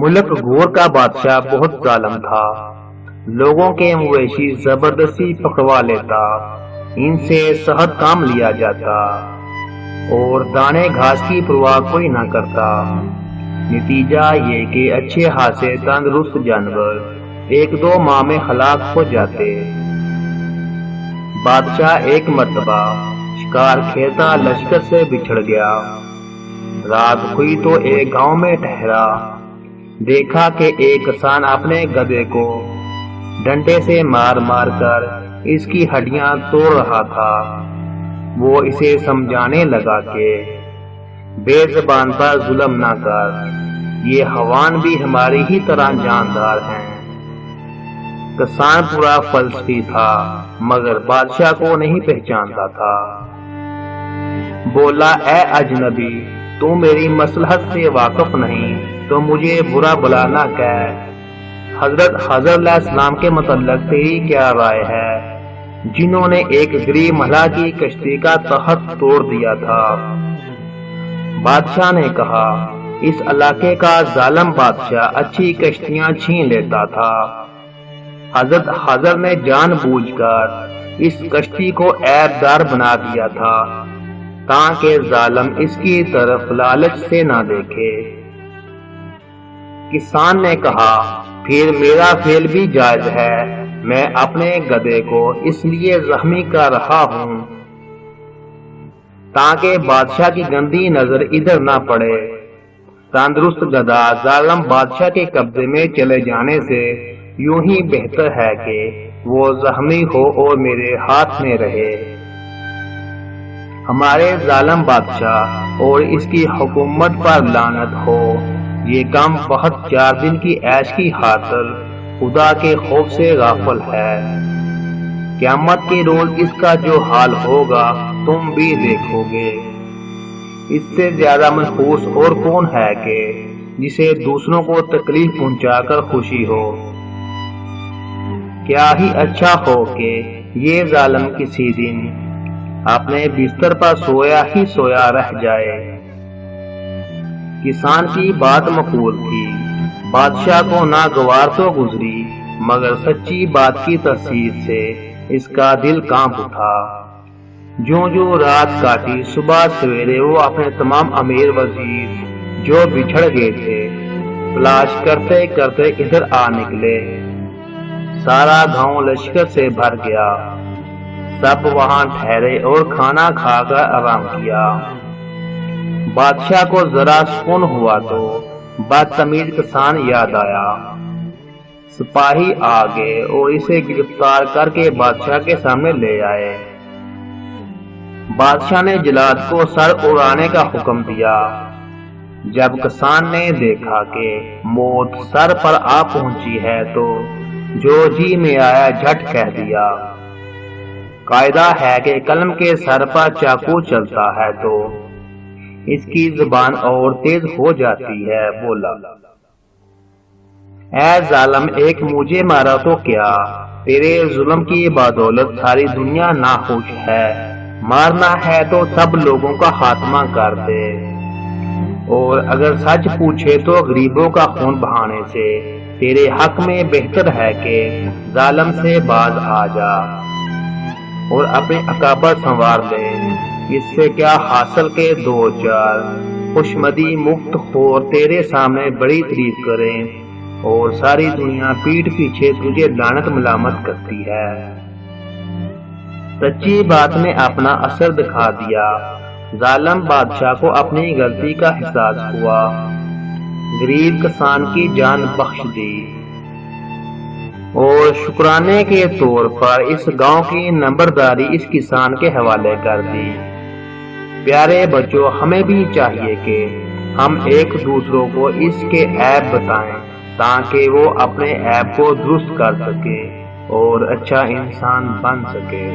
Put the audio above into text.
ملک غور کا بادشاہ بہت ظالم تھا۔ لوگوں کے مویشی زبردستی پکڑوا لیتا، ان سے صحت کام لیا جاتا اور دانے گھاس کی پرواہ کوئی نہ کرتا۔ نتیجہ یہ کہ اچھے خاصے تندرست جانور 1-2 ماہ میں ہلاک ہو جاتے۔ بادشاہ ایک مرتبہ شکار کھیلتا لشکر سے بچھڑ گیا۔ رات ہوئی تو ایک گاؤں میں ٹھہرا۔ دیکھا کہ ایک کسان اپنے گدھے کو ڈنڈے سے مار مار کر اس کی ہڈیاں توڑ رہا تھا۔ وہ اسے سمجھانے لگا کہ بے زبان پر ظلم نہ کر، یہ حیوان بھی ہماری ہی طرح جاندار ہیں۔ کسان پورا فلسفی تھا مگر بادشاہ کو نہیں پہچانتا تھا۔ بولا، اے اجنبی، تو میری مصلحت سے واقف نہیں تو مجھے برا بلا نہ کہہ۔ حضرت خضر علیہ السلام کے متعلق تیری کیا رائے ہے، جنہوں نے ایک غریب مہلا کی کشتی کا تخت توڑ دیا تھا؟ بادشاہ نے کہا، اس علاقے کا ظالم بادشاہ اچھی کشتیاں چھین لیتا تھا۔ حضرت خضر نے جان بوجھ کر اس کشتی کو عیب دار بنا دیا تھا تاکہ ظالم اس کی طرف لالچ سے نہ دیکھے۔ کسان نے کہا، پھر میرا فعل بھی جائز ہے، میں اپنے گدھے کو اس لیے زخمی کر رہا ہوں تاکہ بادشاہ کی گندی نظر ادھر نہ پڑے۔ تندرست گدھا ظالم بادشاہ کے قبضے میں چلے جانے سے یوں ہی بہتر ہے کہ وہ زخمی ہو اور میرے ہاتھ میں رہے۔ ہمارے ظالم بادشاہ اور اس کی حکومت پر لعنت ہو، یہ کام بہت 4 دن کی عیش کی خاطر خدا کے خوف سے غافل ہے۔ قیامت کے روز اس کا جو حال ہوگا تم بھی دیکھو گے۔ اس سے زیادہ منحوس اور کون ہے کہ جسے دوسروں کو تکلیف پہنچا کر خوشی ہو۔ کیا ہی اچھا ہو کہ یہ ظالم کسی دن اپنے بستر پر سویا ہی سویا رہ جائے۔ کسان کی بات معقول تھی، بادشاہ کو ناگوار تو گزری مگر سچی بات کی تاثیر سے اس کا دل کانپ اٹھا۔ جو رات کاٹی، صبح سویرے وہ اپنے تمام امیر وزیر جو بچھڑ گئے تھے تلاش کرتے کرتے ادھر آ نکلے۔ سارا گاؤں لشکر سے بھر گیا، سب وہاں ٹھہرے اور کھانا کھا کر آرام کیا۔ بادشاہ کو ذرا سکون ہوا تو بدتمیز کسان یاد آیا۔ سپاہی آ گئے اور اسے گرفتار کر کے بادشاہ کے سامنے لے آئے۔ بادشاہ نے جلاد کو سر اڑانے کا حکم دیا۔ جب کسان نے دیکھا کہ موت سر پر آ پہنچی ہے تو جو جی میں آیا جھٹ کہہ دیا۔ قاعدہ ہے کہ قلم کے سر پر چاقو چلتا ہے تو اس کی زبان اور تیز ہو جاتی ہے۔ بولا، اے ظالم، ایک مجھے مارا تو کیا، تیرے ظلم کی بدولت ساری دنیا ناخوش ہے۔ مارنا ہے تو سب لوگوں کا خاتمہ کر دے، اور اگر سچ پوچھے تو غریبوں کا خون بہانے سے تیرے حق میں بہتر ہے کہ ظالم سے باز آ جا اور اپنے اکابر سنوار لے۔ اس سے کیا حاصل کے 2-4 خوشمدی مفت خور تیرے سامنے بڑی تعریف کریں اور ساری دنیا پیٹ پیچھے تجھے لعنت ملامت کرتی ہے۔ سچی بات نے اپنا اثر دکھا دیا۔ ظالم بادشاہ کو اپنی غلطی کا احساس ہوا، غریب کسان کی جان بخش دی اور شکرانے کے طور پر اس گاؤں کی نمبرداری اس کسان کے حوالے کر دی۔ پیارے بچوں، ہمیں بھی چاہیے کہ ہم ایک دوسروں کو اس کے عیب بتائیں تاکہ وہ اپنے عیب کو درست کر سکے اور اچھا انسان بن سکے۔